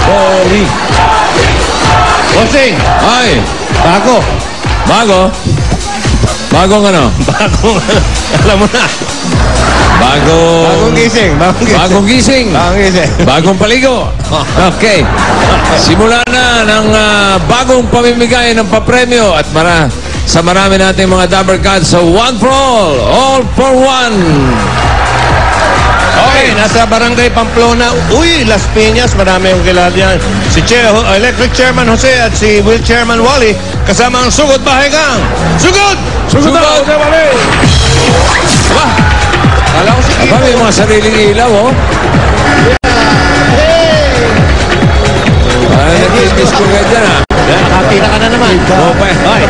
Holy. Bossing! Ay! Bago! Bagong ano? Alam mo na. Bagong gising. Bagong paligo. Okay. Simula na ng bagong pamimigay ng papremyo at sa marami nating mga Dabber Cats sa One for All for One. Okay, nasa Barangay Pamplona. Uy, Las Piñas, marami yung kilala yan. Si Electric Chairman Jose at si Will Chairman Wally, kasama ang Sugod Bahay Gang. Sugod! Sugod! Jose Wally! Aba! Kala ko si Kiko. Aba, may mga sariling ilaw, oh. Hey! Nag-kiss ko kayo dyan, ha? Nakakita ka na naman. Okay. Ay.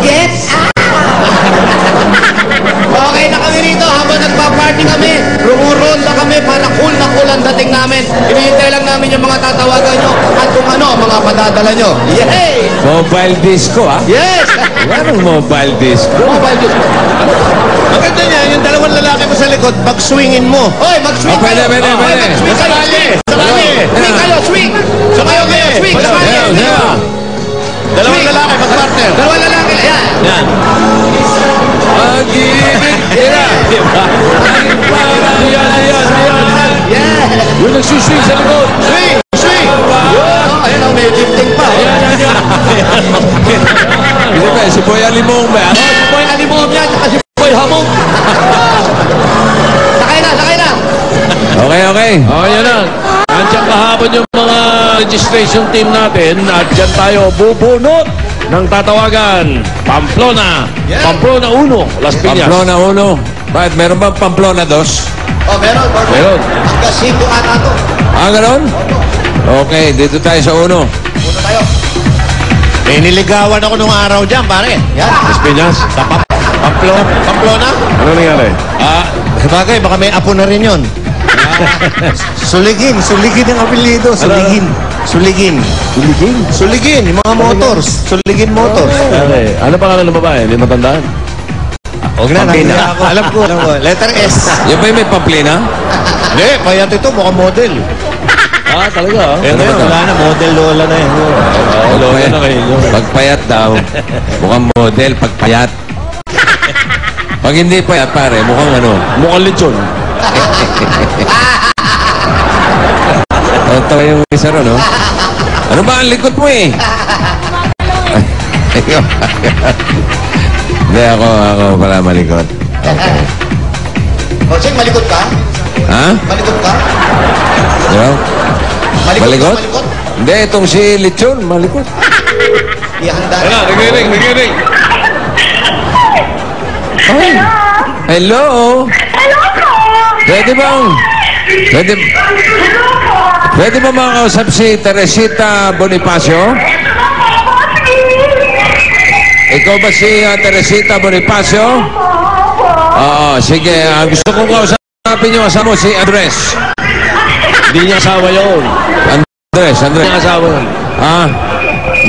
Get out! Okay na kami rito habang nagpa-party kami. Rumurol na kami para cool ang dating namin. Hinihintay lang namin yung mga tatawagan nyo at kung ano ang mga padadala nyo. Yay! Mobile disco, ha? Yes! Anong mobile disco? Mobile disco. Maganda niya, yung dalawang lalaki mo sa likod, pag-swingin mo. Hoy, mag-swing Pwede. Mag-swing kayo. Swing kayo, swing. So kayo, swing. Dalawang lalaki, mag-partner. Dalawang lalaki. Ayan. Yan. Pag-ibig nila. Ayan. Yeah. Yung nagsuswing sa likod. Swing! Ayun, may lifting pa. Hindi ba, si Boy Alimong ba? Si Boy Alimong yan, saka si Boy Hamong. Sakay na. Okay. Yan na. Nandiyan kahapon yung mga registration team natin at dyan tayo bubunot ng tatawagan. Pamplona. Yeah. Pamplona 1, Las Piñas. Pamplona 1. Bakit? Meron ba Pamplona 2? Oh, meron. Meron. Kasito ata to. Ganon? Okay, dito tayo sa 1. Puno tayo. May niligawan ako nung araw dyan, pare. Yan. Las Piñas. Sa Pamplona? Ano nangyari? Bagay, baka may apo na rin yun. Suligin ang apelido. Suligin, yung mga motors. Suligin Motors. Okay. Ano pangalan ng babae? Hindi matandaan? Huwag na, alam ko. Letter S. Yung ba yung may Pamplina? Hindi, payat ito, mukhang model. Talaga? Ito yun, wala na, model Lola na yun. Lola na kayo. Pagpayat daw. Mukhang model, pagpayat. Pag hindi payat, pare, mukhang ano? Mukhang lechon. Tawa yung isa ron, no? Ano ba ang likod mo eh? Hindi, ako pala malikot. Okay. Oh, Cheng, malikot ka? Ha? Malikot ka? Diba? Malikot? Malikot? Hindi, itong si Lechon, malikot. Ihanda Ano, na. nagiring. Ay! Hello? Hello po! Pwede ba makausap si Teresita Bonifacio? Ikaw ba si Teresita Bonifacio? Oo, sige. Gusto kong kausapin yung asawa mo, si Andres. Hindi niya asawa yun. Andres. Hindi niya asawa yun.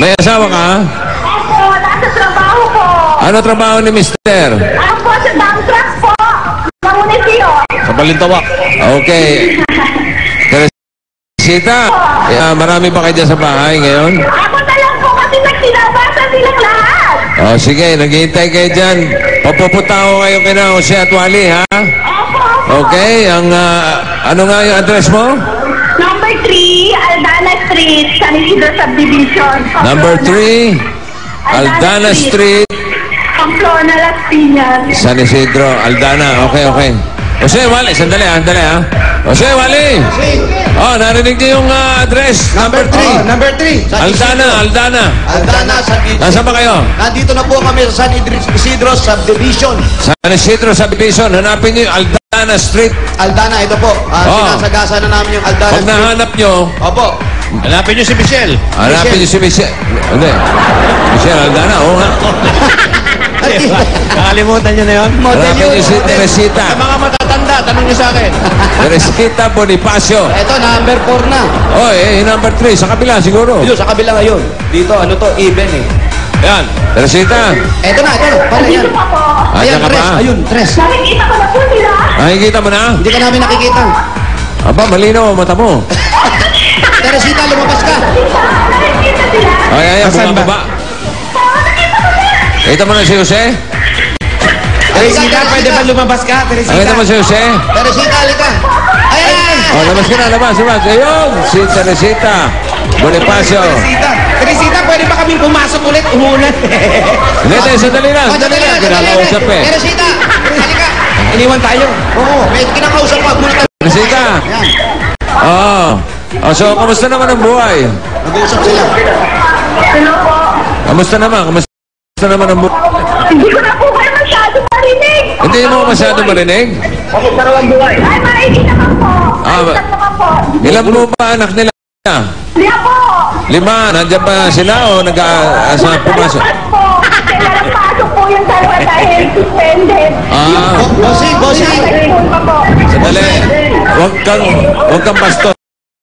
May asawa ka? Opo, nasa trabaho po. Ano trabaho ni Mister? Ako po sa dump truck po. Mangunisyo. Sa Balintawak. Okay. Teresita, marami ba kayo dyan sa bahay ngayon? Ako na lang po kasi nagsinabasa silang lahat. Sige, naghihintay kayo dyan. Papupunta ko kayo kina Jose at Wally, ha? Opo. Okay, ano nga yung address mo? Number 3, Aldana Street, San Isidro Subdivision. Pamplona. Number 3, Aldana Street, Pamplona, Las Piñas. San Isidro, Aldana. Okay. Jose, Wally, sandali ha. Jose, Wally. Oh, narinig niyo yung address. Number 3. Number 3. Aldana. Aldana, Nasaan ba kayo? Nandito na po kami sa San Isidro Subdivision. San Isidro Subdivision. Hanapin niyo yung Aldana Street. Aldana, ito po. Sinasagasa na namin yung Aldana Pag nahanap niyo, Opo. Hanapin niyo si Michelle. hanapin niyo si Michelle. Hindi. Michelle Aldana, oo nga. Nakalimutan niyo na yun? Hanapin niyo si Teresita. Sa mga matatanda, tanong niyo sa akin. Teresita Bonifacio. Ito, number 4 na. Oh, yung number 3. Sa kabila siguro. Dito, sa kabila ngayon. Dito, ano to, even eh. Yan. Teresita. Ito na. Para yan. Dito pa po. Ayan ka tres. pa. Ayun, tres. Nakikita ko na po sila. Nakikita mo na? Hindi ka namin nakikita. Aba, malinaw ang mata mo. Teresita, lumabas ka. Nakikita sila. Ay, bumababa. Kita mo na si Jose? Teresita, pwede ba lumabas ka, Nakita mo si Jose? Teresita, halika. Ayan! Oh, labas ka na, labas. Ayun, si Teresita Bonifacio. Teresita, pwede ba kaming pumasok ulit? Umulan. Hindi, tayo, sandali lang. Sandali lang. Kinakausap eh. Teresita, halika. Iniwan tayo. Oo, may kinakausap pa. Muna tayo. Teresita. Oo. Oh, so, kamusta naman ang buhay? Nag-uusap sila. Hello po. Kamusta naman? Kamusta naman ang buhay? Hindi ko na po kayo masyado marinig. Hindi mo masyado marinig? Ay, marinig naman po. Ah, Ay, naman po. Ilan mo ba anak nila? Liya po. 5. Nandiyan pa sila o nag-asa pumasok? Nalapas po. Kailangan pasok po yung dalawa dahil suspended. Ah, Bossing. Nasa school pa po. sandali. Huwag kang bastos.